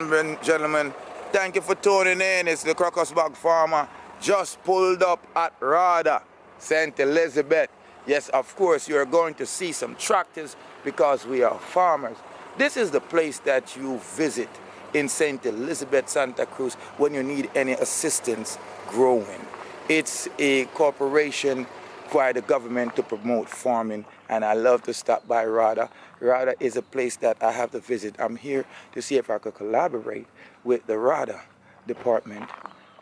Gentlemen, thank you for tuning in. It's the Crocus Bag Farmer. Just pulled up at Rada, St. Elizabeth. Yes, of course, you're going to see some tractors because we are farmers. This is the place that you visit in St. Elizabeth, Santa Cruz, when you need any assistance growing. It's a corporation by the government to promote farming, and I love to stop by Rada. Rada is a place that I have to visit. I'm here to see if I could collaborate with the Rada department,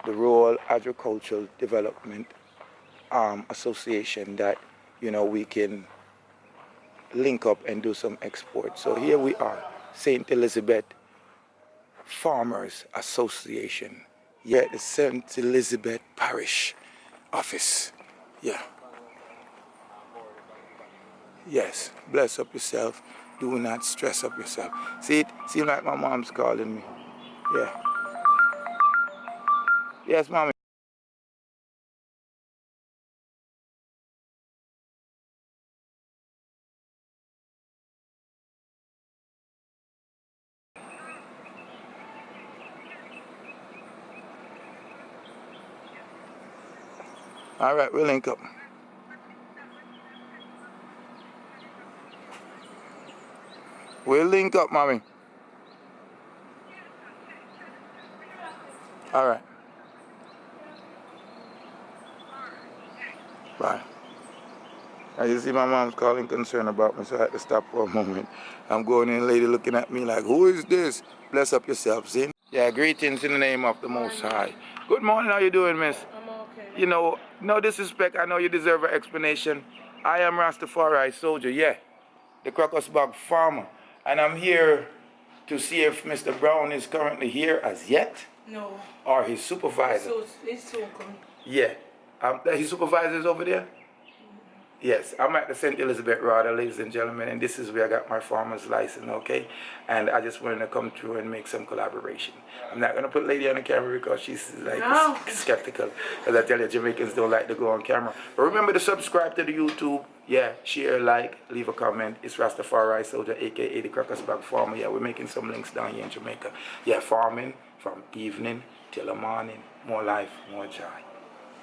the Rural Agricultural Development Association, that we can link up and do some export. So here we are, St. Elizabeth Farmers Association. Yeah, the St. Elizabeth Parish office. Yeah. Yes, bless up yourself. Do not stress up yourself. See it? Seems like my mom's calling me. Yeah. Yes, mommy. All right, we'll link up. We'll link up, mommy. All right. Bye. As you see, my mom's calling concerned about me, so I had to stop for a moment. I'm going in, lady looking at me like, who is this? Bless up yourself, see? Yeah, greetings in the name of the Most High. Good morning, how you doing, miss? I'm okay. No disrespect, I know you deserve an explanation. I am Rastafari soldier, yeah, the Crocus Bag Farmer. And I'm here to see if Mr. Brown is currently here as yet. No. Or his supervisor. It's soon coming. Yeah. His supervisor is over there? Yes, I'm at the St. Elizabeth Rada, ladies and gentlemen, and this is where I got my farmer's license, okay? And I just wanted to come through and make some collaboration. I'm not going to put lady on the camera because she's like skeptical. As I tell you, Jamaicans don't like to go on camera. But remember to subscribe to the YouTube. Yeah, share, like, leave a comment. It's Rastafari Soldier, a.k.a. the Crocus Bag Farmer. Yeah, we're making some links down here in Jamaica. Yeah, farming from evening till the morning. More life, more joy.